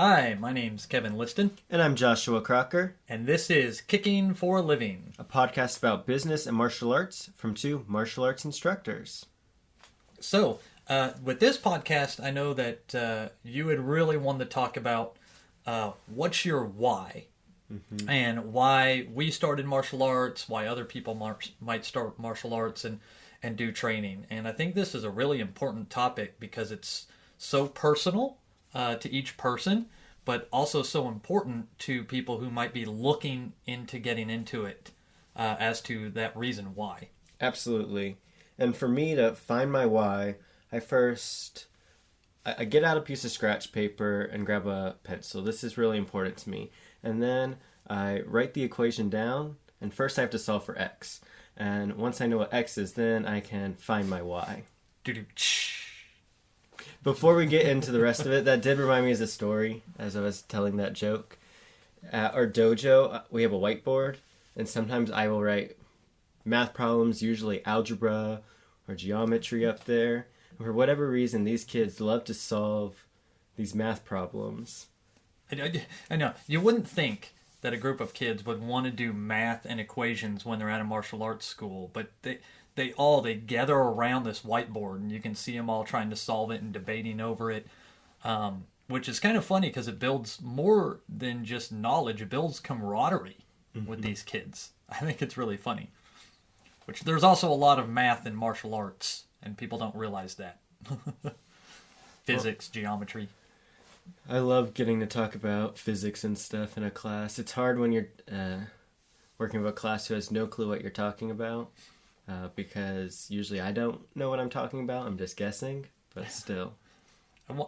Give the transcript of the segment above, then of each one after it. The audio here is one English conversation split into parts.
Hi, my name's Kevin Liston, And I'm Joshua Crocker, and this is Kicking for a Living. a podcast about business and martial arts from two martial arts instructors. So, with this podcast, I know that you would really want to talk about what's your why, and why we started martial arts, why other people might start martial arts and do training. And I think this is a really important topic because it's so personal to each person, but also so important to people who might be looking into getting into it as to that reason why. Absolutely. And for me to find my why, I get out a piece of scratch paper and grab a pencil. This is really important to me. And then I write the equation down, and first I have to solve for x. And once I know what x is, then I can find my why. Before we get into the rest of it, that did remind me of a story as I was telling that joke. At our dojo, we have a whiteboard, and sometimes I will write math problems, usually algebra or geometry up there. And for whatever reason, these kids love to solve these math problems. I know. You wouldn't think that a group of kids would want to do math and equations when they're at a martial arts school, but they gather around this whiteboard, and you can see them all trying to solve it and debating over it, which is kind of funny because it builds more than just knowledge. It builds camaraderie with these kids. I think it's really funny. Which there's also a lot of math in martial arts, and people don't realize that. Physics, geometry. I love getting to talk about physics and stuff in a class. It's hard when you're working with a class who has no clue what you're talking about, because usually I don't know what I'm talking about. I'm just guessing, but still.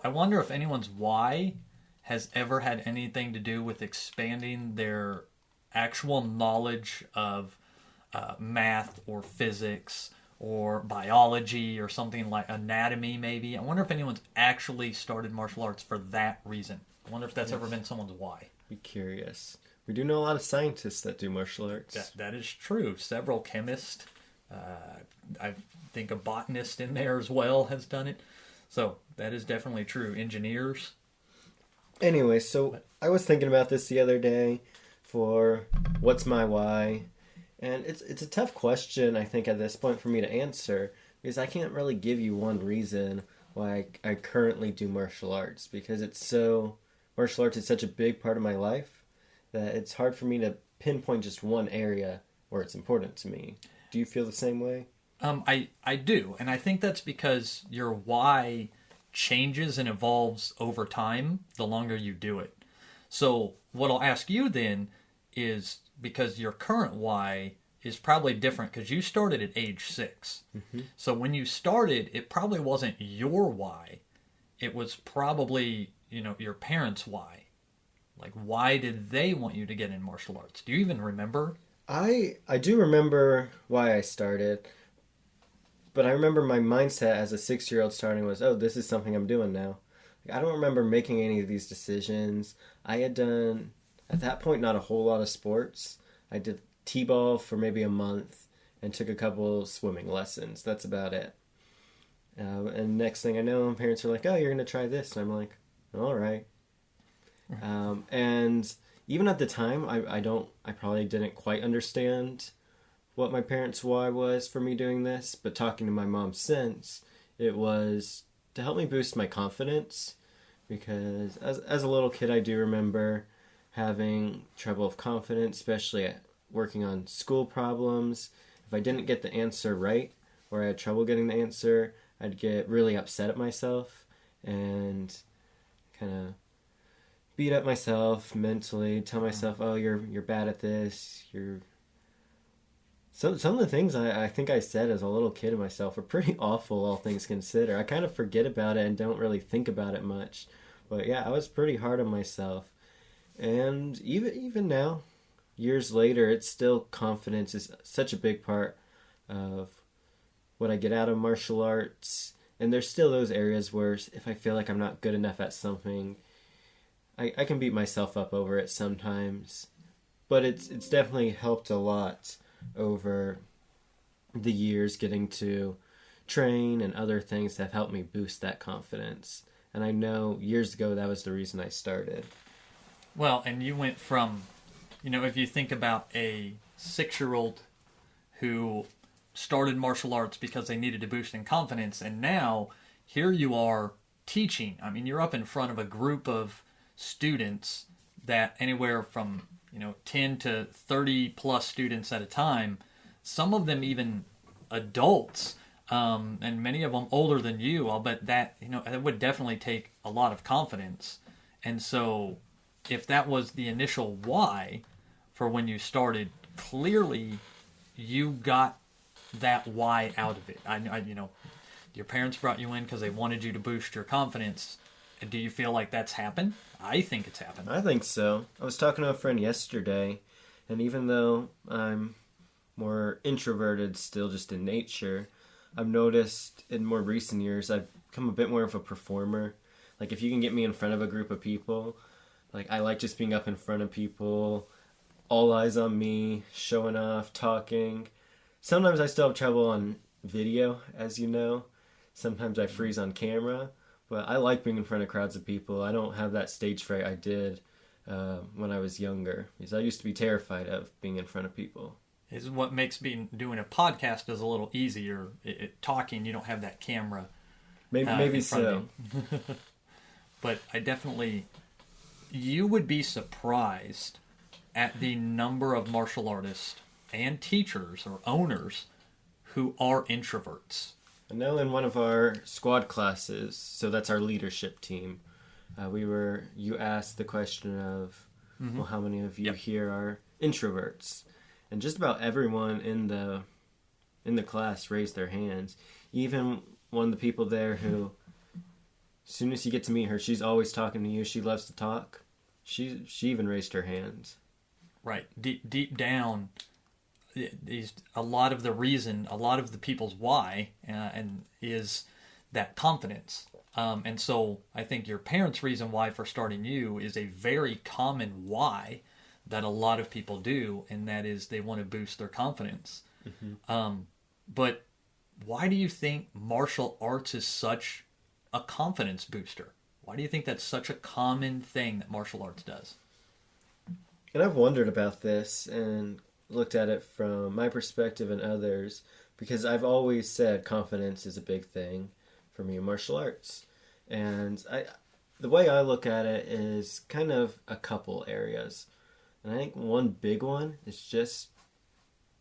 I wonder if anyone's why has ever had anything to do with expanding their actual knowledge of math or physics or biology or something like anatomy maybe. I wonder if anyone's actually started martial arts for that reason. I wonder if that's ever been someone's why. Be curious. We do know a lot of scientists that do martial arts. That is true. Several chemists. I think a botanist in there as well has done it. So that is definitely true. Engineers. Anyway, so I was thinking about this the other day for what's my why. And it's a tough question, I think, at this point for me to answer, because I can't really give you one reason why I currently do martial arts, because martial arts is such a big part of my life that it's hard for me to pinpoint just one area where it's important to me. Do you feel the same way? I do, and I think that's because your why changes and evolves over time the longer you do it. So what I'll ask you then is, because your current why is probably different because you started at age 6. Mm-hmm. So when you started, it probably wasn't your why. It was probably, your parents' why. Like, why did they want you to get in martial arts? Do you even remember? I do remember why I started, but I remember my mindset as a 6-year-old starting was, oh, this is something I'm doing now. I don't remember making any of these decisions. I had done, at that point, not a whole lot of sports. I did t-ball for maybe a month and took a couple swimming lessons. That's about it. And next thing I know, my parents are like, oh, you're going to try this. And I'm like, all right. And even at the time, I probably didn't quite understand what my parents' why was for me doing this. But talking to my mom since, it was to help me boost my confidence. Because as a little kid, I do remember having trouble with confidence, especially at working on school problems. If I didn't get the answer right, or I had trouble getting the answer, I'd get really upset at myself and kind of beat up myself mentally, tell myself, oh, you're bad at this, Some of the things I think I said as a little kid to myself are pretty awful, all things considered. I kind of forget about it and don't really think about it much. But yeah, I was pretty hard on myself. And even now, years later, it's still, confidence is such a big part of what I get out of martial arts. And there's still those areas where if I feel like I'm not good enough at something, I can beat myself up over it sometimes. But it's definitely helped a lot over the years, getting to train and other things that have helped me boost that confidence. And I know years ago that was the reason I started. Well, and you went from, if you think about a 6-year-old who started martial arts because they needed to boost in confidence, and now here you are teaching. I mean, you're up in front of a group of students that anywhere from 10 to 30 plus students at a time, some of them even adults, and many of them older than you. I'll bet that it would definitely take a lot of confidence. And so if that was the initial why for when you started, clearly you got that why out of it. Your parents brought you in because they wanted you to boost your confidence. Do you feel like that's happened? I think it's happened. I think so. I was talking to a friend yesterday, and even though I'm more introverted still just in nature, I've noticed in more recent years I've become a bit more of a performer. Like if you can get me in front of a group of people, like I like just being up in front of people, all eyes on me, showing off, talking. Sometimes I still have trouble on video, as you know. Sometimes I freeze on camera. But I like being in front of crowds of people. I don't have that stage fright I did when I was younger. Because I used to be terrified of being in front of people. Is what makes doing a podcast is a little easier. Talking, you don't have that camera. Maybe so. But I definitely, you would be surprised at the number of martial artists and teachers or owners who are introverts. I know in one of our squad classes, so that's our leadership team, you asked the question of, well, how many of you here are introverts? And just about everyone in the class raised their hands. Even one of the people there who, as soon as you get to meet her, she's always talking to you. She loves to talk. She even raised her hands. Right. Deep down, a lot of the people's why and is that confidence. And so I think your parents' reason why for starting you is a very common why that a lot of people do, and that is they want to boost their confidence. But why do you think martial arts is such a confidence booster? Why do you think that's such a common thing that martial arts does? And I've wondered about this and looked at it from my perspective and others, because I've always said confidence is a big thing for me in martial arts. And the way I look at it is kind of a couple areas. And I think one big one is just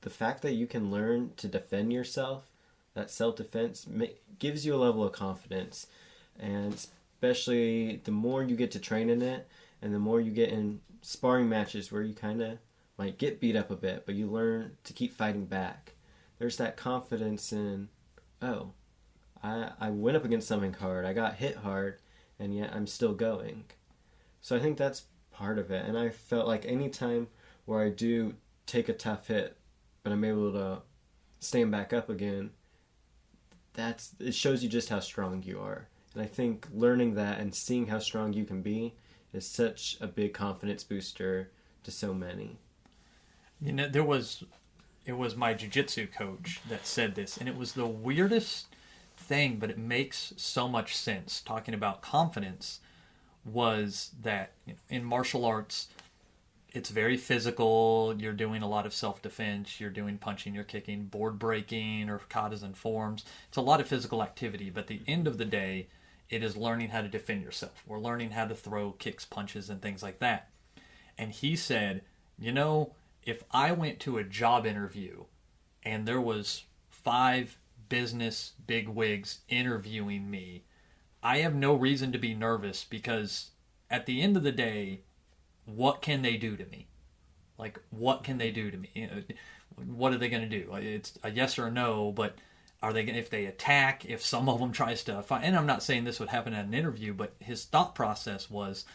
the fact that you can learn to defend yourself. That self-defense gives you a level of confidence. And especially the more you get to train in it, and the more you get in sparring matches where you kind of might get beat up a bit, but you learn to keep fighting back. There's that confidence in, oh, I went up against something hard, I got hit hard, and yet I'm still going. So I think that's part of it. And I felt like any time where I do take a tough hit, but I'm able to stand back up again, it shows you just how strong you are. And I think learning that and seeing how strong you can be is such a big confidence booster to so many. It was my jiu-jitsu coach that said this, and it was the weirdest thing, but it makes so much sense. Talking about confidence was that in martial arts, it's very physical. You're doing a lot of self-defense. You're doing punching, you're kicking, board breaking, or katas and forms. It's a lot of physical activity, but at the end of the day, it is learning how to defend yourself. We're learning how to throw kicks, punches, and things like that. And he said, if I went to a job interview and there was 5 business bigwigs interviewing me, I have no reason to be nervous, because at the end of the day, what can they do to me? Like, what can they do to me? What are they going to do? It's a yes or a no, but are they, if they attack, if some of them tries to fight, and I'm not saying this would happen at an interview, but his thought process was,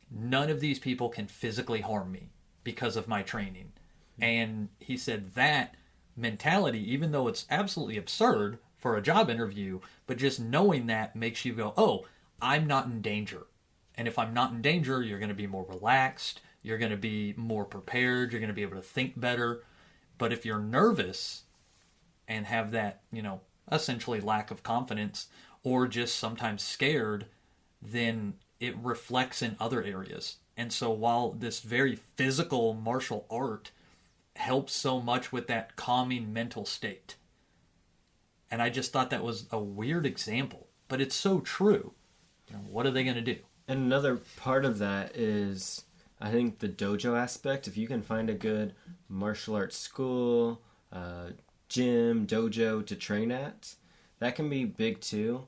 none of these people can physically harm me because of my training. And he said that mentality, even though it's absolutely absurd for a job interview, but just knowing that makes you go, oh, I'm not in danger. And if I'm not in danger, you're going to be more relaxed, you're going to be more prepared, you're going to be able to think better. But if you're nervous and have that, essentially lack of confidence, or just sometimes scared, then it reflects in other areas. And so while this very physical martial art helps so much with that calming mental state, and I just thought that was a weird example, but it's so true. You know, what are they going to do? And another part of that is, I think, the dojo aspect. If you can find a good martial arts school, gym, dojo to train at, that can be big too.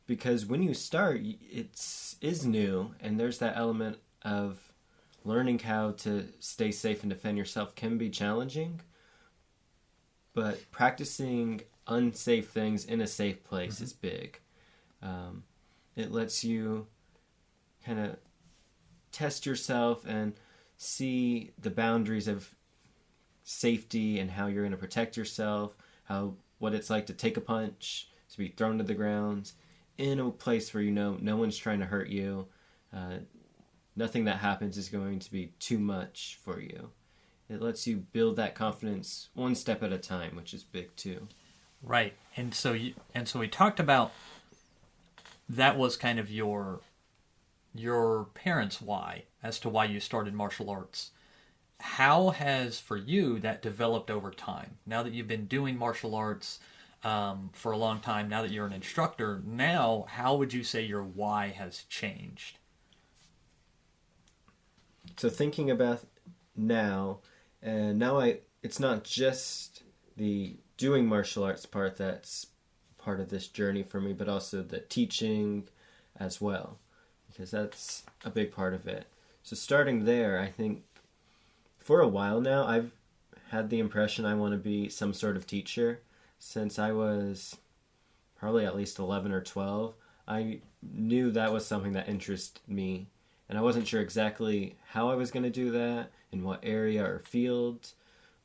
Because when you start, it is new, and there's that element of learning how to stay safe and defend yourself can be challenging. But practicing unsafe things in a safe place is big. It lets you kind of test yourself and see the boundaries of safety and how you're going to protect yourself, what it's like to take a punch, to be thrown to the ground in a place where you know no one's trying to hurt you. Nothing that happens is going to be too much for you. It lets you build that confidence one step at a time, which is big too. Right. And so we talked about that was kind of your parents' why as to why you started martial arts. How has, for you, that developed over time? Now that you've been doing martial arts for a long time, now that you're an instructor, now how would you say your why has changed? So thinking about now, and now it's not just the doing martial arts part that's part of this journey for me, but also the teaching as well, because that's a big part of it. So starting there, I think for a while now, I've had the impression I want to be some sort of teacher. Since I was probably at least 11 or 12, I knew that was something that interested me. And I wasn't sure exactly how I was going to do that, in what area or field.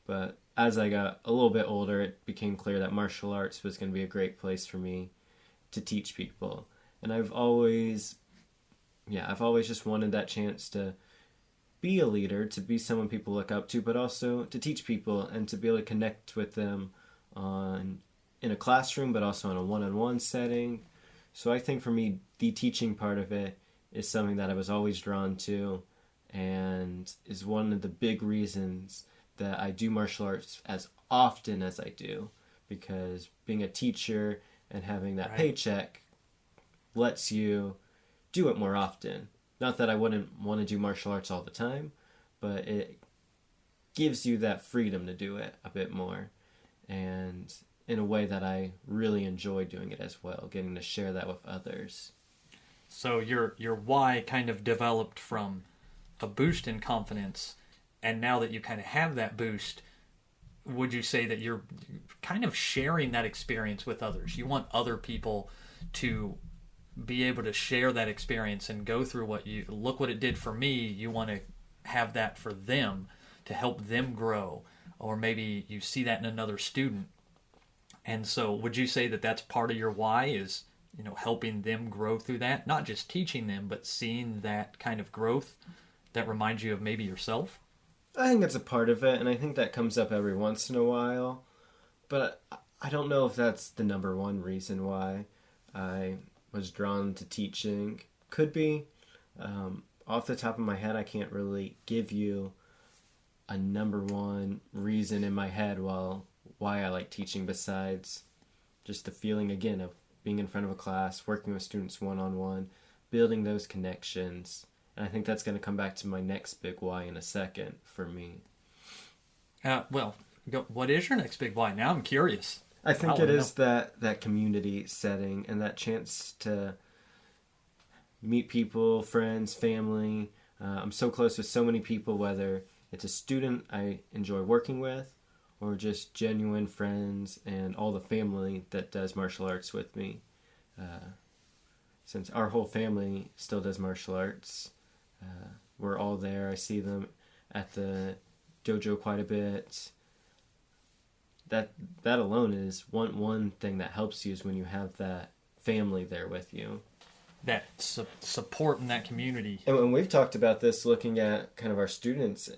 But as I got a little bit older, it became clear that martial arts was going to be a great place for me to teach people. And I've always just wanted that chance to be a leader, to be someone people look up to, but also to teach people and to be able to connect with them in a classroom, but also in a one-on-one setting. So I think for me, the teaching part of it is something that I was always drawn to, and is one of the big reasons that I do martial arts as often as I do, because being a teacher and having that paycheck lets you do it more often. Not that I wouldn't want to do martial arts all the time, but it gives you that freedom to do it a bit more, and in a way that I really enjoy doing it as well, getting to share that with others. So your why kind of developed from a boost in confidence, and now that you kind of have that boost, would you say that you're kind of sharing that experience with others? You want other people to be able to share that experience and go through look what it did for me. You want to have that for them to help them grow, or maybe you see that in another student. And so would you say that that's part of your why, is, you know, helping them grow through that, not just teaching them, but seeing that kind of growth that reminds you of maybe yourself? I think that's a part of it, and I think that comes up every once in a while, but I don't know if that's the number one reason why I was drawn to teaching. Could be. Off the top of my head, I can't really give you a number one reason in my head why I like teaching, besides just the feeling, again, of being in front of a class, working with students one-on-one, building those connections. And I think that's going to come back to my next big why in a second for me. What is your next big why? Now I'm curious. I think it is that community setting and that chance to meet people, friends, family. I'm so close with so many people, whether it's a student I enjoy working with or just genuine friends and all the family that does martial arts with me. Since our whole family still does martial arts, we're all there. I see them at the dojo quite a bit. That alone is one thing that helps you, is when you have that family there with you. That support in that community. And when we've talked about this, looking at kind of our students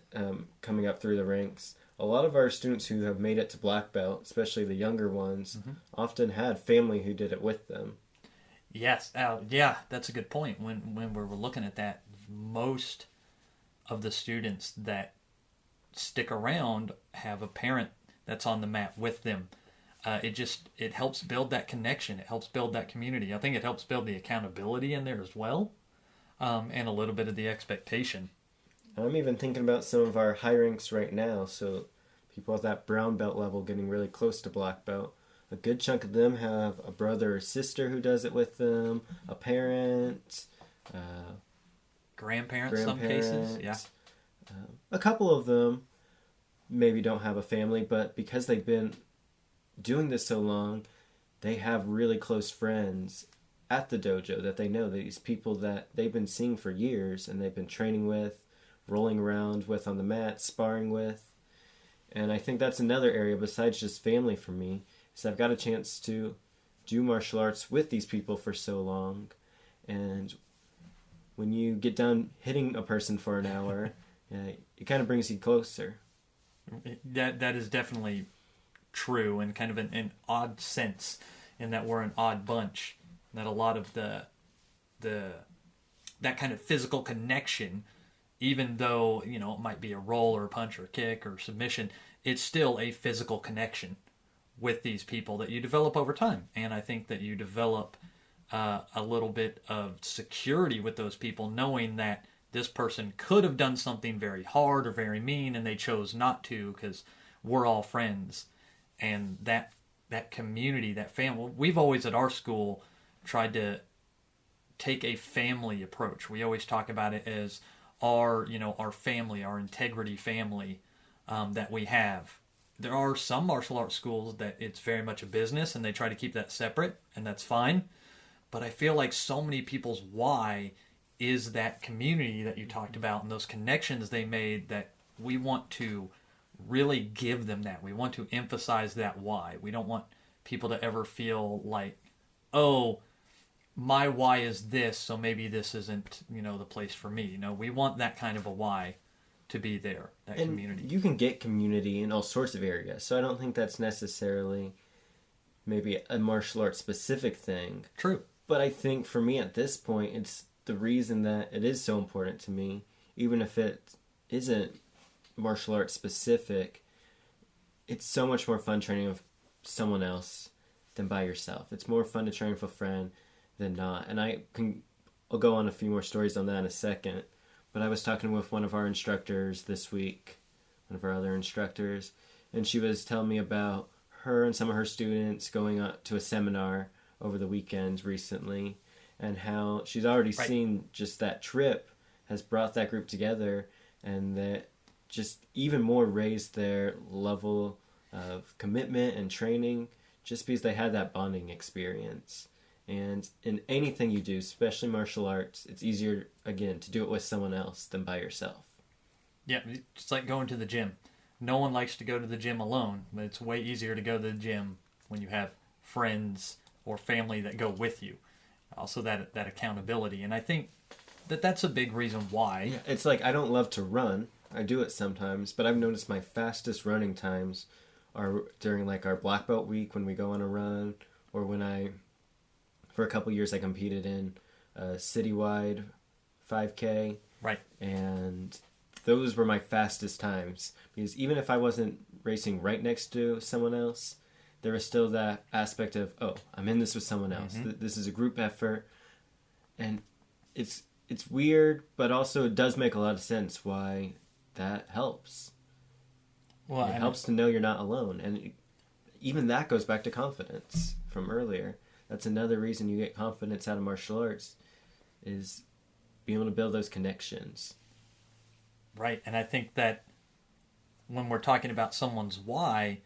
coming up through the ranks, a lot of our students who have made it to black belt, especially the younger ones, often had family who did it with them. Yes, yeah, that's a good point. When we're looking at that, most of the students that stick around have a parent that's on the mat with them. It helps build that connection. It helps build that community. I think it helps build the accountability in there as well, and a little bit of the expectation. I'm even thinking about some of our high ranks right now. So people at that brown belt level getting really close to black belt. A good chunk of them have a brother or sister who does it with them, a parent, Grandparents, some cases, yeah. A couple of them maybe don't have a family, but because they've been doing this so long, they have really close friends at the dojo that they know, these people that they've been seeing for years and they've been training with, rolling around with on the mat, sparring with. And I think that's another area besides just family for me, is I've got a chance to do martial arts with these people for so long. And when you get done hitting a person for an hour, it kind of brings you closer. That is definitely true, in kind of an odd sense, in that we're an odd bunch. That a lot of the that kind of physical connection, even though it might be a roll or a punch or a kick or submission, it's still a physical connection with these people that you develop over time. And I think that you develop a little bit of security with those people, knowing that this person could have done something very hard or very mean, and they chose not to because we're all friends. And that community, that family, we've always at our school tried to take a family approach. We always talk about it as our family, our integrity family that we have. There are some martial arts schools that it's very much a business and they try to keep that separate, and that's fine. But I feel like so many people's why is that community that you talked about and those connections they made, that we want to really give them that. We want to emphasize that why. We don't want people to ever feel like, oh, my why is this, so maybe this isn't, the place for me. We want that kind of a why to be there, that and community. You can get community in all sorts of areas, so I don't think that's necessarily maybe a martial arts specific thing. True. But I think for me at this point, it's the reason that it is so important to me, even if it isn't martial arts specific. It's so much more fun training with someone else than by yourself. It's more fun to train with a friend than not. And I'll go on a few more stories on that in a second. But I was talking with one of our instructors this week, one of our other instructors, and she was telling me about her and some of her students going to a seminar over the weekend recently, and how she's already seen just that trip has brought that group together, and that just even more raised their level of commitment and training just because they had that bonding experience. And in anything you do, especially martial arts, it's easier, again, to do it with someone else than by yourself. Yeah, it's like going to the gym. No one likes to go to the gym alone, but it's way easier to go to the gym when you have friends or family that go with you. Also that accountability. And I think that's a big reason why. Yeah, it's like I don't love to run. I do it sometimes, but I've noticed my fastest running times are during like our black belt week when we go on a run, or when for a couple years I competed in a citywide 5K. Right. And those were my fastest times, because even if I wasn't racing right next to someone else, there was still that aspect of, oh, I'm in this with someone else. Mm-hmm. This is a group effort. And it's weird, but also it does make a lot of sense why that helps. Well, it helps to know you're not alone. And even that goes back to confidence from earlier. That's another reason you get confidence out of martial arts, is being able to build those connections. Right. And I think that when we're talking about someone's why,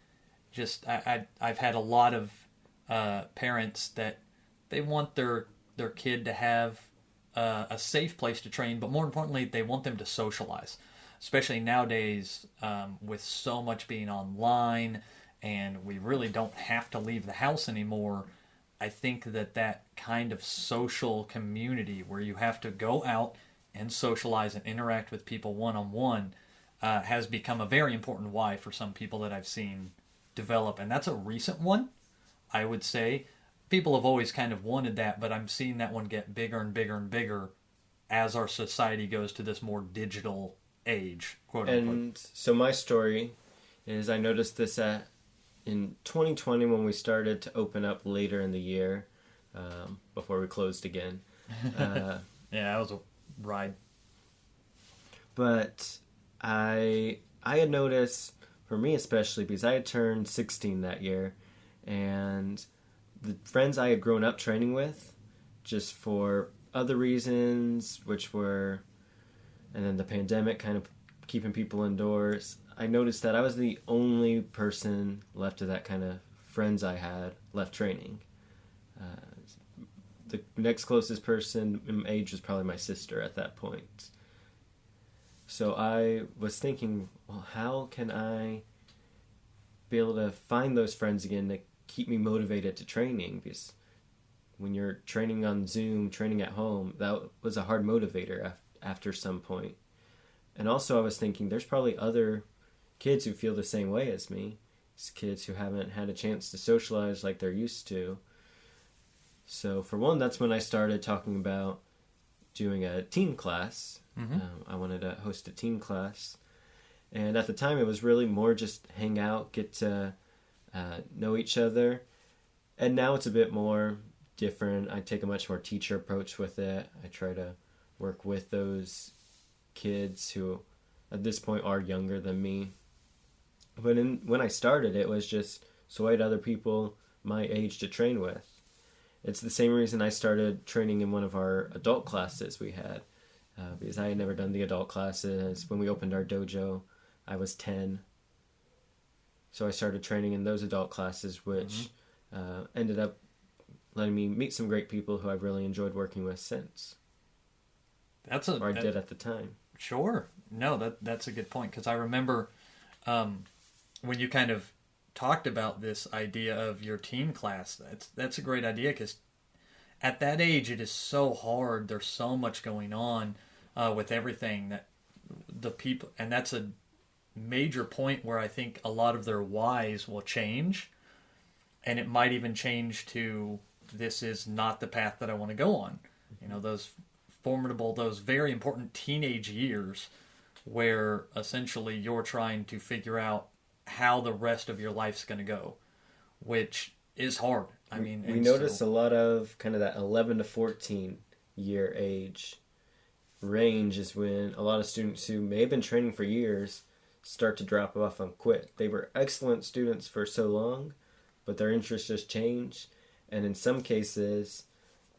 I've had a lot of parents that they want their kid to have a safe place to train, but more importantly, they want them to socialize. Especially nowadays, with so much being online, and we really don't have to leave the house anymore. I think that kind of social community where you have to go out and socialize and interact with people one-on-one has become a very important why for some people that I've seen develop. And that's a recent one, I would say. people have always kind of wanted that, but I'm seeing that one get bigger and bigger and bigger as our society goes to this more digital age, quote unquote. And so my story is I noticed this in 2020 when we started to open up later in the year, before we closed again. Yeah, that was a ride. But I had noticed, for me especially, because I had turned 16 that year, and the friends I had grown up training with, just for other reasons, which were, and then the pandemic kind of keeping people indoors, I noticed that I was the only person left of that kind of friends I had left training. The next closest person in age was probably my sister at that point. So I was thinking, well, how can I be able to find those friends again to keep me motivated to training? Because when you're training on Zoom, training at home, that was a hard motivator after some point. And also I was thinking, there's probably other kids who feel the same way as me. It's kids who haven't had a chance to socialize like they're used to. So for one, that's when I started talking about doing a teen class. Mm-hmm. I wanted to host a teen class. And at the time, it was really more just hang out, get to know each other. And now it's a bit more different. I take a much more teacher approach with it. I try to work with those kids who at this point are younger than me. But when I started, it was just so I had other people my age to train with. It's the same reason I started training in one of our adult classes we had, because I had never done the adult classes. When we opened our dojo, I was 10. So I started training in those adult classes, which ended up letting me meet some great people who I've really enjoyed working with since. Or I did at the time. Sure. No, that's a good point, because I remember when you kind of talked about this idea of your teen class. That's a great idea, because at that age it is so hard. There's so much going on with everything that the people, and that's a major point where I think a lot of their whys will change, and it might even change to, this is not the path that I want to go on. You know, those very important teenage years where essentially you're trying to figure out how the rest of your life's going to go, which is hard. I mean, we notice a lot of kind of that 11 to 14 year age range is when a lot of students who may have been training for years start to drop off and quit. They were excellent students for so long, but their interests just change, and in some cases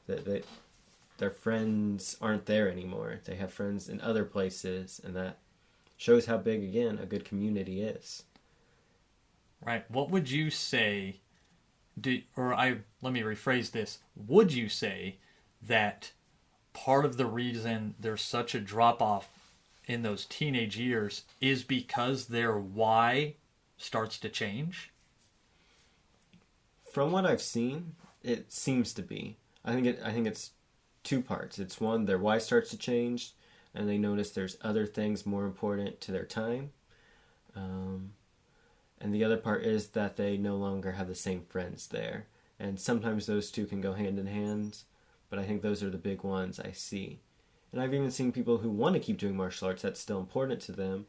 their friends aren't there anymore. They have friends in other places, and that shows how big, again, a good community is. Right. What would you say, let me rephrase this. Would you say that part of the reason there's such a drop-off in those teenage years is because their why starts to change? From what I've seen, it seems to be. I think it's two parts. It's one, their why starts to change, and they notice there's other things more important to their time. And the other part is that they no longer have the same friends there. And sometimes those two can go hand in hand, but I think those are the big ones I see. And I've even seen people who want to keep doing martial arts, that's still important to them,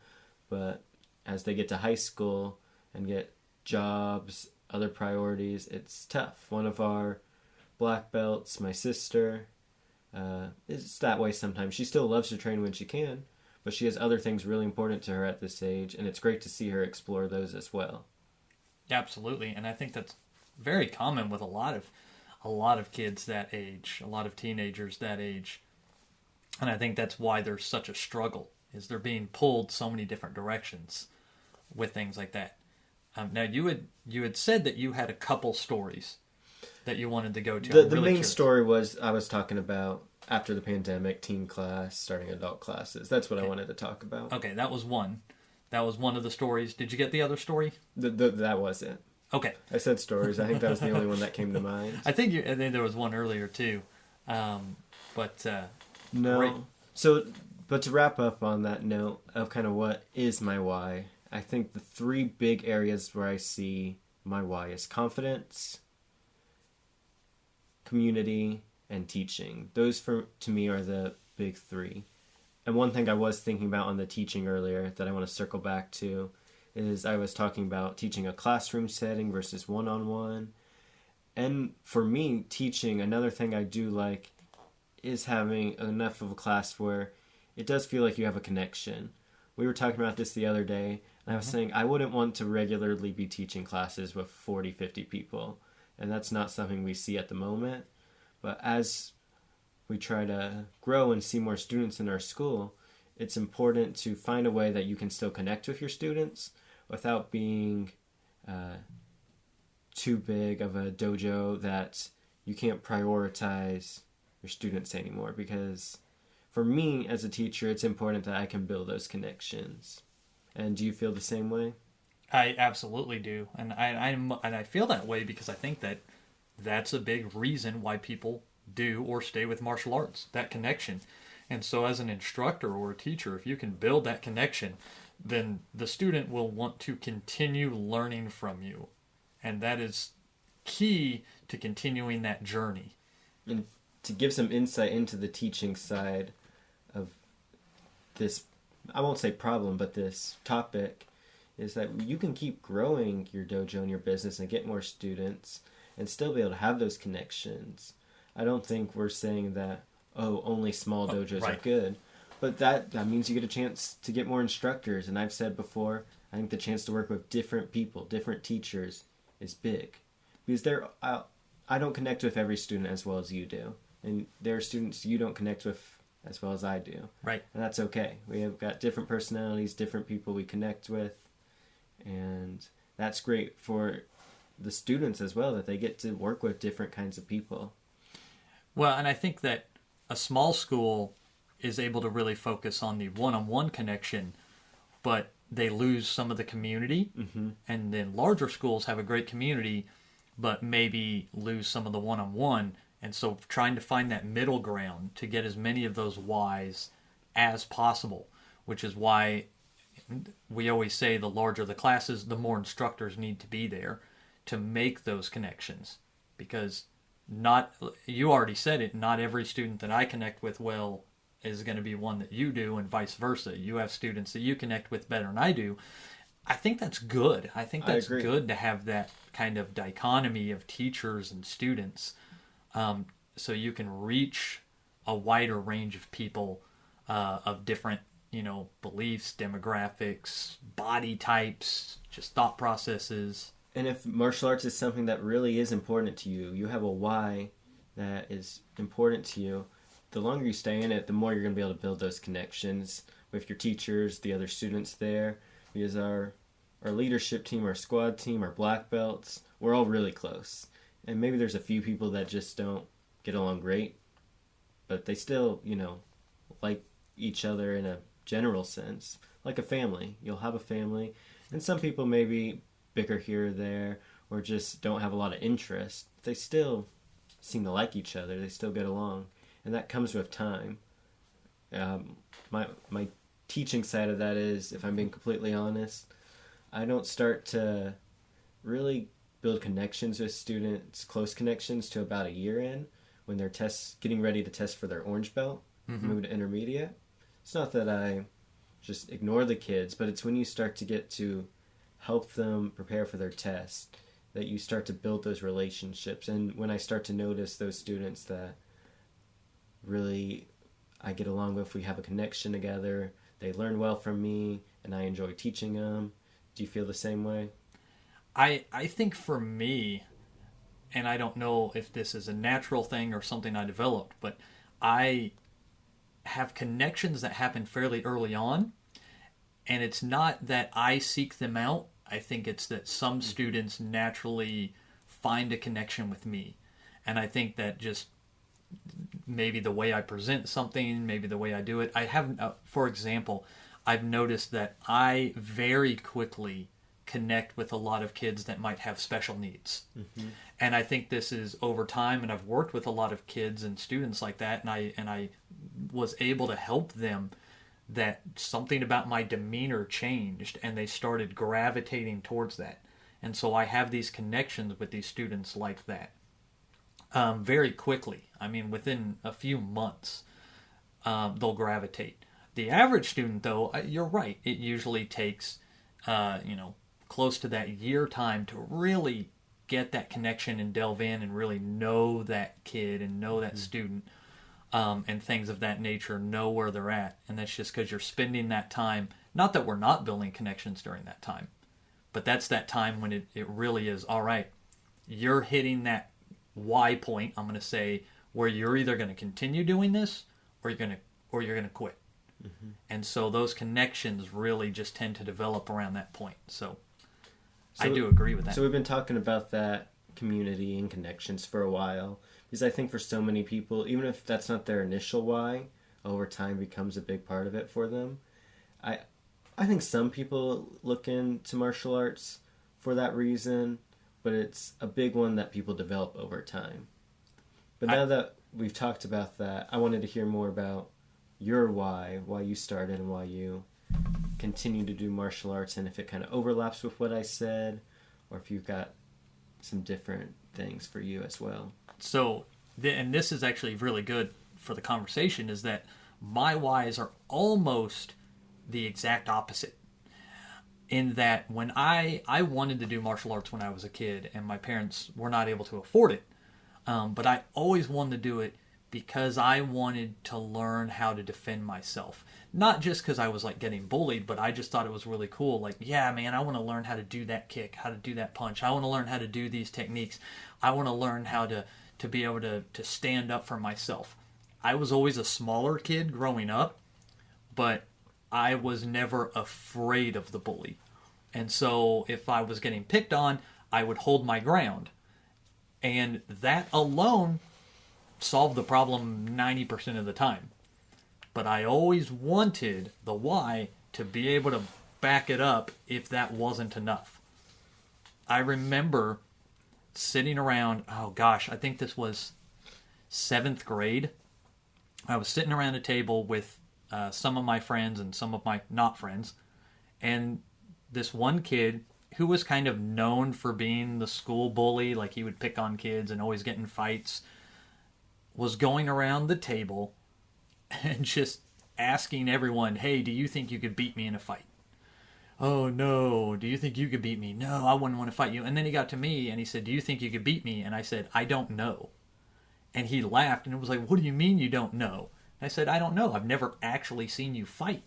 but as they get to high school and get jobs, other priorities, it's tough. One of our black belts, my sister, is that way sometimes. She still loves to train when she can, but she has other things really important to her at this age, and it's great to see her explore those as well. Absolutely, and I think that's very common with a lot of kids that age, a lot of teenagers that age, and I think that's why there's such a struggle, is they're being pulled so many different directions with things like that. Now, you had said that you had a couple stories that you wanted to go to. The main story was I was talking about after the pandemic, teen class, starting adult classes. That's what I wanted to talk about. Okay, that was one. That was one of the stories. Did you get the other story? That was it. Okay. I said stories. I think that was the only one that came to mind. I think there was one earlier too. But no. Great. So, but to wrap up on that note of kind of what is my why, I think the three big areas where I see my why is confidence, community, and teaching. Those to me are the big three. And one thing I was thinking about on the teaching earlier that I want to circle back to is I was talking about teaching a classroom setting versus one-on-one. And for me, teaching, another thing I do like is having enough of a class where it does feel like you have a connection. We were talking about this the other day, and I was saying I wouldn't want to regularly be teaching classes with 40, 50 people. And that's not something we see at the moment. But as we try to grow and see more students in our school, it's important to find a way that you can still connect with your students without being too big of a dojo that you can't prioritize your students anymore. Because for me as a teacher, it's important that I can build those connections. And do you feel the same way? I absolutely do, and I feel that way because I think that that's a big reason why people do or stay with martial arts, that connection. And so as an instructor or a teacher, if you can build that connection, then the student will want to continue learning from you. And that is key to continuing that journey. And to give some insight into the teaching side of this, I won't say problem, but this topic, is that you can keep growing your dojo and your business and get more students and still be able to have those connections. I don't think we're saying that, only small dojos are good. But that means you get a chance to get more instructors. And I've said before, I think the chance to work with different people, different teachers is big. Because I don't connect with every student as well as you do. And there are students you don't connect with as well as I do. Right. And that's okay. We have got different personalities, different people we connect with. And that's great for the students as well, that they get to work with different kinds of people. Well, and I think that a small school is able to really focus on the one-on-one connection, but they lose some of the community. Mm-hmm. And then larger schools have a great community, but maybe lose some of the one-on-one. And so trying to find that middle ground to get as many of those whys as possible, which is why we always say the larger the classes, the more instructors need to be there to make those connections. Because you already said it, not every student that I connect with well is going to be one that you do, and vice versa. You have students that you connect with better than I do. I think that's good. I think that's good to have that kind of dichotomy of teachers and students, so you can reach a wider range of people of different, beliefs, demographics, body types, just thought processes. And if martial arts is something that really is important to you, you have a why that is important to you, the longer you stay in it, the more you're going to be able to build those connections with your teachers, the other students there. Because our leadership team, our squad team, our black belts, we're all really close. And maybe there's a few people that just don't get along great, but they still, like each other in a general sense. Like a family. You'll have a family. And some people maybe bicker here or there, or just don't have a lot of interest. They still seem to like each other. They still get along. And that comes with time. My teaching side of that is, if I'm being completely honest, I don't start to really build connections with students, close connections, to about a year in, when they're getting ready to test for their orange belt, move to intermediate. It's not that I just ignore the kids, but it's when you start to get to help them prepare for their test that you start to build those relationships. And when I start to notice those students that really I get along with, we have a connection together, they learn well from me, and I enjoy teaching them. Do you feel the same way? I think for me, and I don't know if this is a natural thing or something I developed, but I have connections that happen fairly early on, and it's not that I seek them out. I think it's that some students naturally find a connection with me. And I think that just maybe the way I present something, maybe the way I do it. For example, I've noticed that I very quickly connect with a lot of kids that might have special needs. Mm-hmm. And I think this is over time, and I've worked with a lot of kids and students like that, and I was able to help them, that something about my demeanor changed and they started gravitating towards that. And so I have these connections with these students like that. very quickly. I mean, within a few months, they'll gravitate. The average student, though, you're right. It usually takes, close to that year time to really get that connection and delve in and really know that kid and know that student, and things of that nature, know where they're at. And that's just because you're spending that time. Not that we're not building connections during that time, but that's that time when it really is, all right, you're hitting that Y point, I'm going to say, where you're either going to continue doing this or you're going to quit. Mm-hmm. And so those connections really just tend to develop around that point. So I do agree with that. So we've been talking about that community and connections for a while, because I think for so many people, even if that's not their initial why, over time becomes a big part of it for them. I think some people look into martial arts for that reason, but it's a big one that people develop over time. But now that we've talked about that, I wanted to hear more about your why you started and why you continue to do martial arts, and if it kind of overlaps with what I said, or if you've got some different things for you as well. So, and this is actually really good for the conversation, is that my whys are almost the exact opposite. In that when I wanted to do martial arts when I was a kid, and my parents were not able to afford it, but I always wanted to do it because I wanted to learn how to defend myself. Not just because I was like getting bullied, but I just thought it was really cool. Like, yeah, man, I want to learn how to do that kick, how to do that punch. I want to learn how to do these techniques. I want to learn how to be able to stand up for myself. I was always a smaller kid growing up, but I was never afraid of the bully. And so if I was getting picked on, I would hold my ground. And that alone solved the problem 90% of the time. But I always wanted the why to be able to back it up if that wasn't enough. I remember sitting around, oh gosh, I think this was 7th grade. I was sitting around a table with some of my friends and some of my not friends, and this one kid who was kind of known for being the school bully, like he would pick on kids and always get in fights, was going around the table and just asking everyone, hey, do you think you could beat me in a fight? Oh, no. Do you think you could beat me? No, I wouldn't want to fight you. And then he got to me and he said, do you think you could beat me? And I said, I don't know. And he laughed and it was like, what do you mean you don't know? I said, I don't know. I've never actually seen you fight.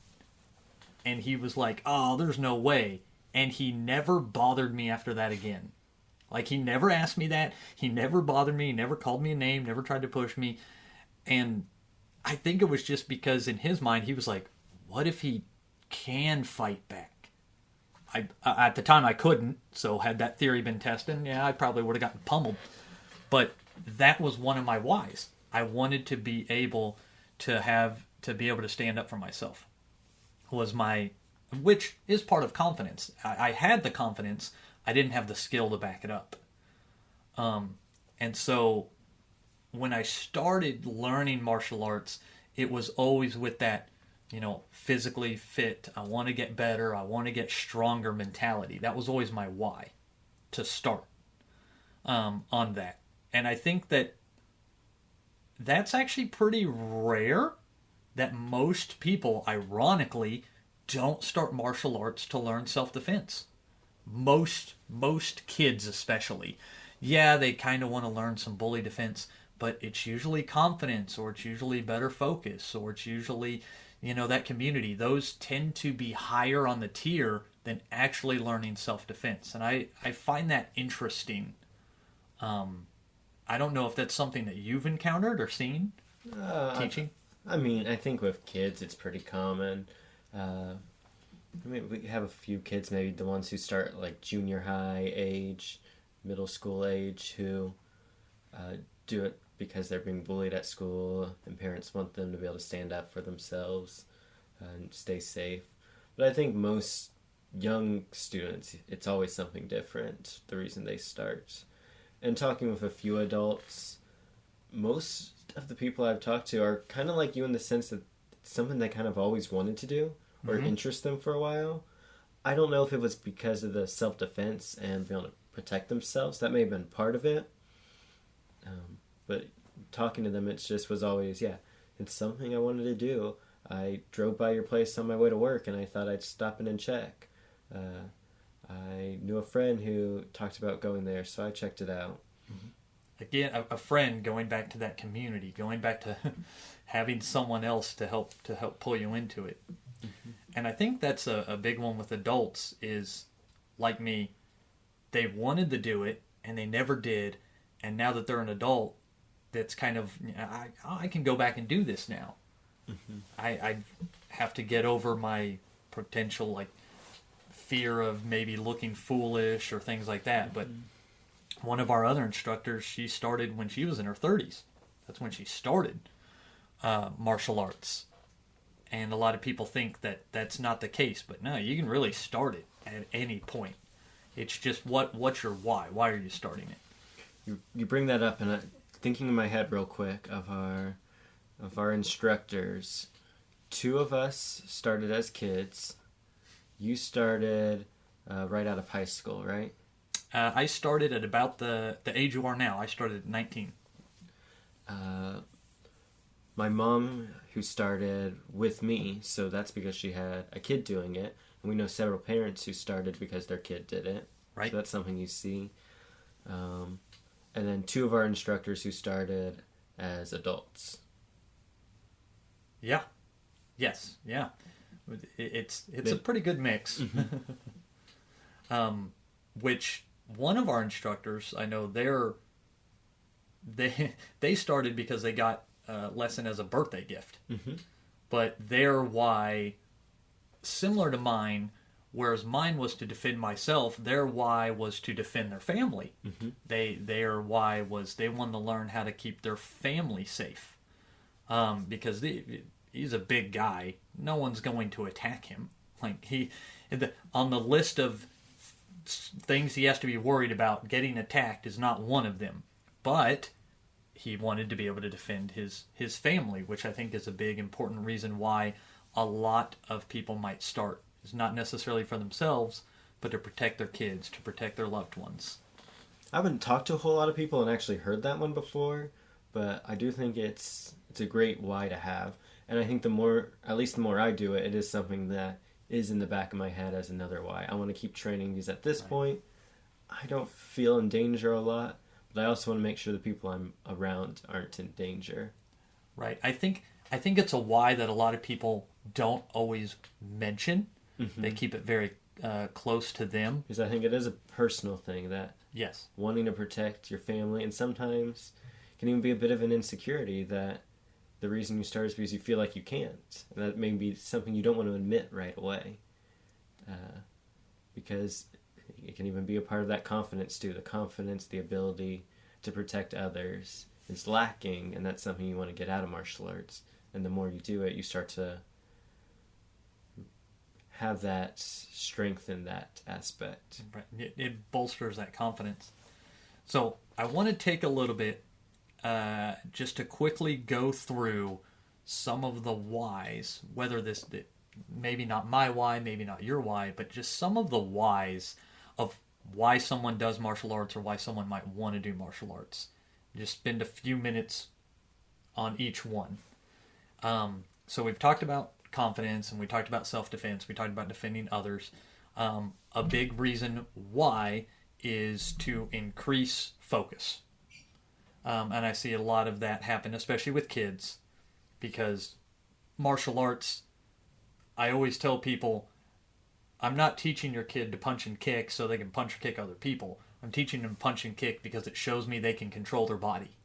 And he was like, oh, there's no way. And he never bothered me after that again. Like, he never asked me that. He never bothered me. He never called me a name, never tried to push me. And I think it was just because in his mind, he was like, what if he can fight back? At the time, I couldn't. So had that theory been tested, yeah, I probably would have gotten pummeled. But that was one of my whys. I wanted to be able to be able to stand up for myself. Which is part of confidence. I had the confidence. I didn't have the skill to back it up. And so when I started learning martial arts, it was always with that, physically fit, I want to get better, I want to get stronger mentality. That was always my why to start on that. And I think that's actually pretty rare, that most people, ironically, don't start martial arts to learn self-defense. Most kids especially. Yeah, they kind of want to learn some bully defense, but it's usually confidence, or it's usually better focus, or it's usually, that community. Those tend to be higher on the tier than actually learning self-defense. And I find that interesting. I don't know if that's something that you've encountered or seen teaching. I think with kids it's pretty common. We have a few kids, maybe the ones who start like junior high age, middle school age, who do it because they're being bullied at school and parents want them to be able to stand up for themselves and stay safe. But I think most young students, it's always something different, the reason they start. And talking with a few adults, most of the people I've talked to are kind of like you in the sense that it's something they kind of always wanted to do or interest them for a while. I don't know if it was because of the self-defense and being able to protect themselves. That may have been part of it. But talking to them, it just was always, yeah, it's something I wanted to do. I drove by your place on my way to work, and I thought I'd stop in and check. I knew a friend who talked about going there, so I checked it out. Again, a friend, going back to that community, going back to having someone else to help pull you into it. And I think that's a big one with adults is, like me, they wanted to do it and they never did, and now that they're an adult, that's kind of, I can go back and do this now. I have to get over my potential like fear of maybe looking foolish or things like that. But one of our other instructors, she started when she was in her 30s. That's when she started martial arts. And a lot of people think that that's not the case, but no, you can really start it at any point. It's just what's your why? Why are you starting it? You bring that up, and thinking in my head real quick of our instructors. 2 of us started as kids. You started right out of high school, right? I started at about the age you are now. I started at 19. My mom, who started with me, so that's because she had a kid doing it. And we know several parents who started because their kid did it. Right. So that's something you see. And then 2 of our instructors who started as adults. Yeah. Yes. Yeah. It's a pretty good mix. Which one of our instructors, I know they started because they got a lesson as a birthday gift. But their why, similar to mine, whereas mine was to defend myself, their why was to defend their family. Their why was they wanted to learn how to keep their family safe. Because he's a big guy. No one's going to attack him. Like on the list of things he has to be worried about, getting attacked is not one of them. But he wanted to be able to defend his family, which I think is a big important reason why a lot of people might start. It's not necessarily for themselves, but to protect their kids, to protect their loved ones. I haven't talked to a whole lot of people and actually heard that one before, but I do think it's a great why to have. And I think the more I do it, it is something that is in the back of my head as another why. I want to keep training because at this point, I don't feel in danger a lot, but I also want to make sure the people I'm around aren't in danger. Right. I think it's a why that a lot of people don't always mention. They keep it very close to them. Because I think it is a personal thing that yes, wanting to protect your family, and sometimes can even be a bit of an insecurity that the reason you start is because you feel like you can't. And that may be something you don't want to admit right away. Because it can even be a part of that confidence too. The confidence, the ability to protect others is lacking, and that's something you want to get out of martial arts. And the more you do it, you start to have that strength in that aspect. it bolsters that confidence. So I want to take a little bit just to quickly go through some of the whys, whether this maybe not my why, maybe not your why, but just some of the whys of why someone does martial arts or why someone might want to do martial arts. Just spend a few minutes on each one. So we've talked about confidence, and we talked about self-defense. We talked about defending others. A big reason why is to increase focus. And I see a lot of that happen, especially with kids, because martial arts, I always tell people, I'm not teaching your kid to punch and kick so they can punch or kick other people. I'm teaching them to punch and kick because it shows me they can control their body.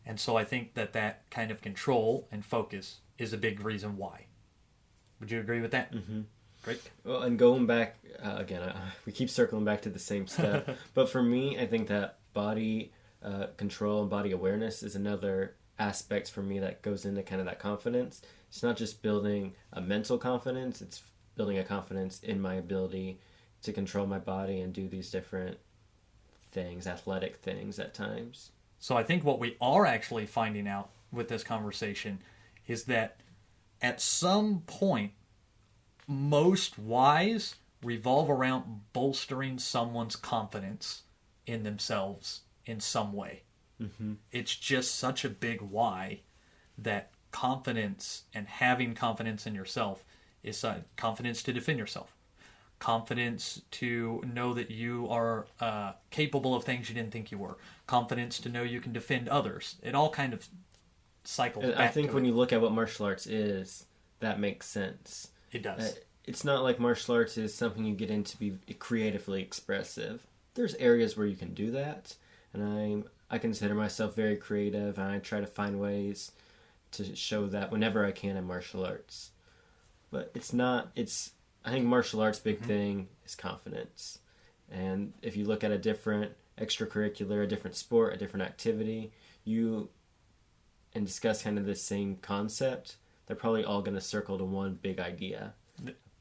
And so I think that kind of control and focus is a big reason why. Would you agree with that? Mm-hmm. Great. Well, and going back, again, we keep circling back to the same stuff. But for me, I think that body control and body awareness is another aspect for me that goes into kind of that confidence. It's not just building a mental confidence, it's building a confidence in my ability to control my body and do these different things, athletic things at times. So I think what we are actually finding out with this conversation is that at some point, most whys revolve around bolstering someone's confidence in themselves in some way. It's just such a big why that confidence and having confidence in yourself is confidence to defend yourself, confidence to know that you are capable of things you didn't think you were, confidence to know you can defend others. It all kind of cycles back. I think when you look at what martial arts is, that makes sense. It does. It's not like martial arts is something you get into to be creatively expressive. There's areas where you can do that, and I consider myself very creative, and I try to find ways to show that whenever I can in martial arts. But I think martial arts' big thing is confidence. And if you look at a different extracurricular, a different sport, a different activity, and discuss kind of the same concept, they're probably all going to circle to one big idea,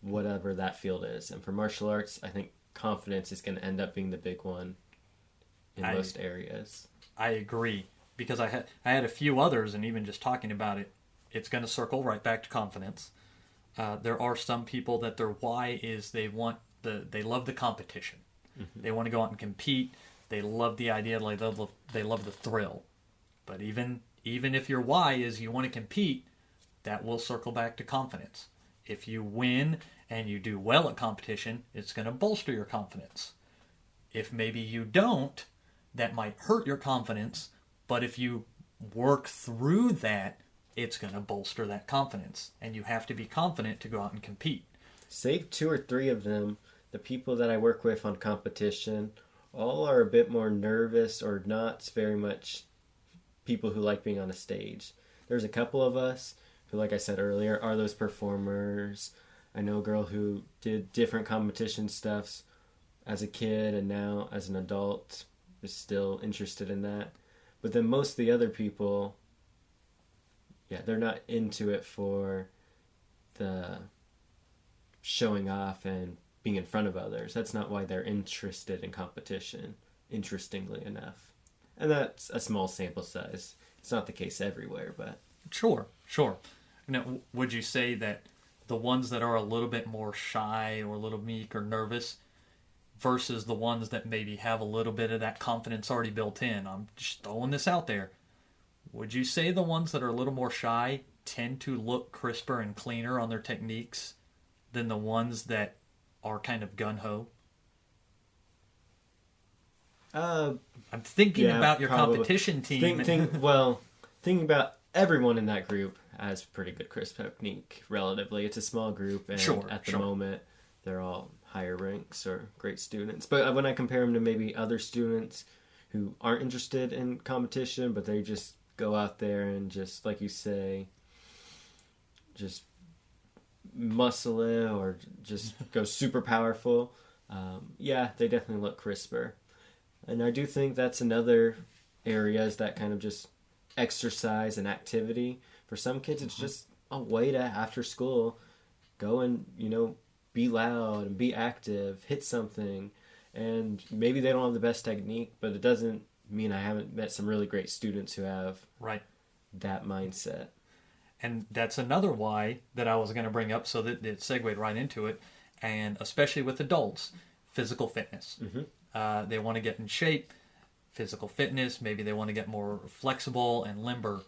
whatever that field is. And for martial arts, I think confidence is going to end up being the big one in most areas. I agree, because I had a few others, and even just talking about it, it's going to circle right back to confidence. There are some people that their why is they love the competition. Mm-hmm. They want to go out and compete. They love the idea, they love the thrill. But even if your why is you want to compete, that will circle back to confidence. If you win and you do well at competition, it's going to bolster your confidence. If maybe you don't, that might hurt your confidence, but if you work through that, it's going to bolster that confidence. And you have to be confident to go out and compete. Save 2 or 3 of them, the people that I work with on competition, all are a bit more nervous or not very much people who like being on a stage. There's a couple of us who, like I said earlier, are those performers. I know a girl who did different competition stuffs as a kid and now as an adult is still interested in that. But then most of the other people, they're not into it for the showing off and being in front of others. That's not why they're interested in competition, interestingly enough. And that's a small sample size. It's not the case everywhere, but... Sure. Now, would you say that the ones that are a little bit more shy or a little meek or nervous versus the ones that maybe have a little bit of that confidence already built in, I'm just throwing this out there, would you say the ones that are a little more shy tend to look crisper and cleaner on their techniques than the ones that are kind of gung-ho? I'm thinking about your probably. Competition team. Thinking about everyone in that group has pretty good crisp technique, relatively. It's a small group, and at the moment, they're all higher ranks or great students. But when I compare them to maybe other students who aren't interested in competition, but they just go out there and just, like you say, just muscle it or just go super powerful, they definitely look crisper. And I do think that's another area, is that kind of just exercise and activity. For some kids, it's just a way to, after school, go and, be loud and be active, hit something. And maybe they don't have the best technique, but it doesn't mean I haven't met some really great students who have that mindset. And that's another why that I was going to bring up, so that it segued right into it. And especially with adults, physical fitness. Mm-hmm. They want to get in shape, physical fitness. Maybe they want to get more flexible and limber.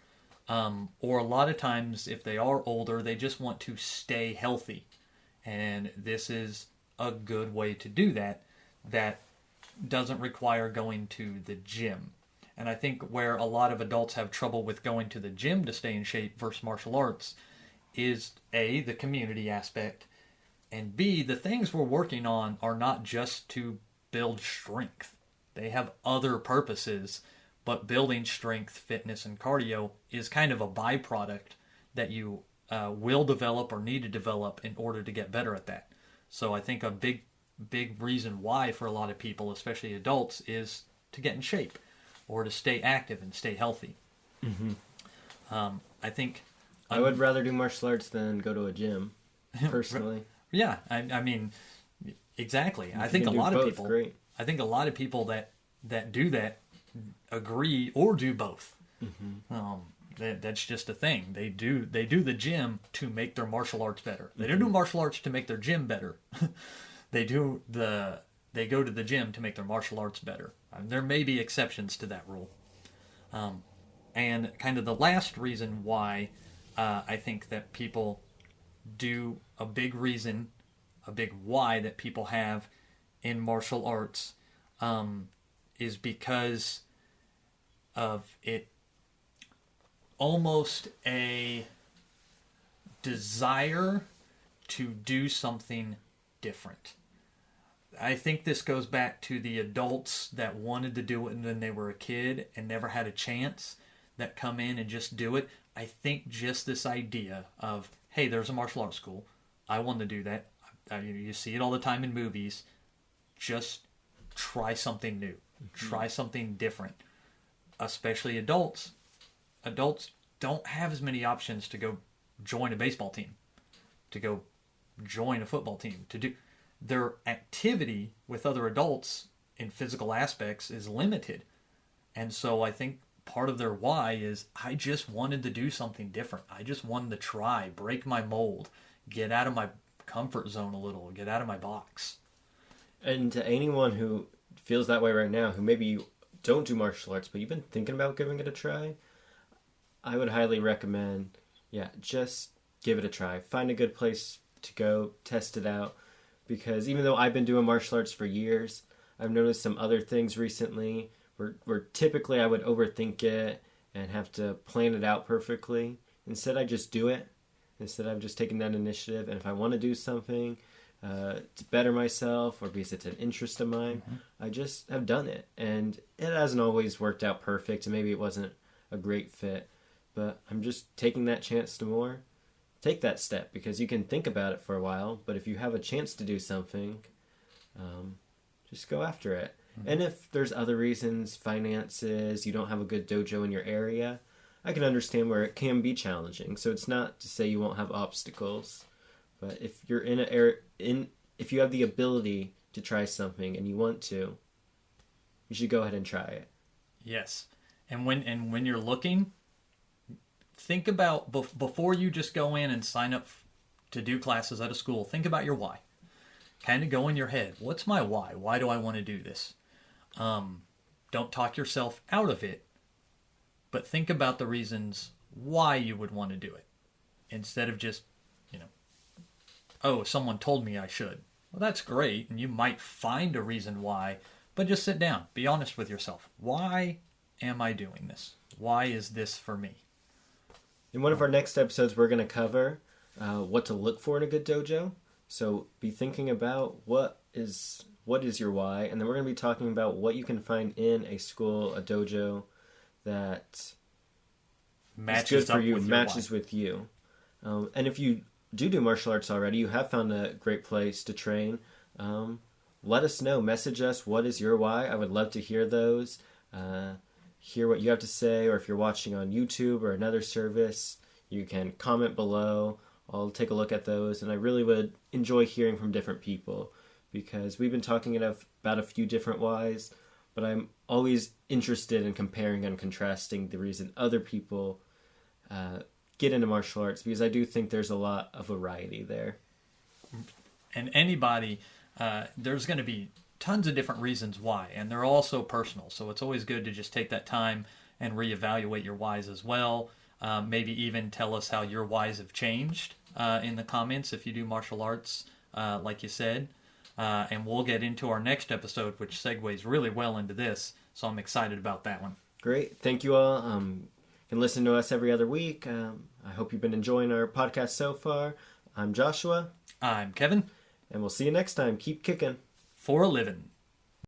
Or a lot of times, if they are older, they just want to stay healthy. And this is a good way to do that. That doesn't require going to the gym. And I think where a lot of adults have trouble with going to the gym to stay in shape versus martial arts is A, the community aspect, and B, the things we're working on are not just to build strength. They have other purposes, but building strength, fitness, and cardio is kind of a byproduct that you will develop or need to develop in order to get better at that. So I think a big reason why for a lot of people, especially adults, is to get in shape or to stay active and stay healthy. Mm-hmm. I think... I would rather do martial arts than go to a gym, personally. Yeah, I mean, exactly. I think a lot of people... Great. I think a lot of people that do that agree or do both. Mm-hmm. That's just a thing. They do the gym to make their martial arts better. They don't do martial arts to make their gym better. They go to the gym to make their martial arts better. There may be exceptions to that rule. And kind of the last reason why I think that people do a big why that people have in martial arts is because of it almost a desire to do something different. I think this goes back to the adults that wanted to do it when they were a kid and never had a chance, that come in and just do it. I think just this idea of, hey, there's a martial arts school. I want to do that. You see it all the time in movies. Just try something new. Try something different. Especially adults. Adults don't have as many options to go join a baseball team, to go join a football team, to do their activity with other adults in physical aspects is limited. And so I think part of their why is, I just wanted to do something different. I just wanted to try, break my mold, get out of my comfort zone a little, get out of my box. And to anyone who feels that way right now, who maybe you don't do martial arts, but you've been thinking about giving it a try, I would highly recommend, just give it a try. Find a good place to go, test it out. Because even though I've been doing martial arts for years, I've noticed some other things recently where typically I would overthink it and have to plan it out perfectly. Instead, I just do it. Instead, I've just taken that initiative. And if I want to do something to better myself or because it's an interest of mine, I just have done it. And it hasn't always worked out perfect, and maybe it wasn't a great fit. But I'm just taking that chance to take that step, because you can think about it for a while, but if you have a chance to do something, just go after it. And if there's other reasons, finances, you don't have a good dojo in your area, I can understand where it can be challenging. So it's not to say you won't have obstacles, but if you're in an area, if you have the ability to try something and you want to, you should go ahead and try it. Yes. And when you're looking, think about, before you just go in and sign up to do classes at a school, think about your why. Kind of go in your head, what's my why? Why do I want to do this? Don't talk yourself out of it, but think about the reasons why you would want to do it. Instead of just, oh, someone told me I should. Well, that's great, and you might find a reason why, but just sit down. Be honest with yourself. Why am I doing this? Why is this for me? In one of our next episodes, we're going to cover what to look for in a good dojo. So be thinking about what is your why, and then we're going to be talking about what you can find in a school, a dojo that matches is good for you, with matches with you. And if you do martial arts already, you have found a great place to train, let us know. Message us, what is your why? I would love to hear those. Hear what you have to say, or if you're watching on YouTube or another service, you can comment below. I'll take a look at those, and I really would enjoy hearing from different people, because we've been talking about a few different whys, but I'm always interested in comparing and contrasting the reason other people get into martial arts, because I do think there's a lot of variety there. And anybody, there's going to be tons of different reasons why, and they're all so personal. So it's always good to just take that time and reevaluate your whys as well. Maybe even tell us how your whys have changed in the comments if you do martial arts, like you said. And we'll get into our next episode, which segues really well into this. So I'm excited about that one. Great. Thank you all. You can listen to us every other week. I hope you've been enjoying our podcast so far. I'm Joshua. I'm Kevin. And we'll see you next time. Keep kicking. For a living.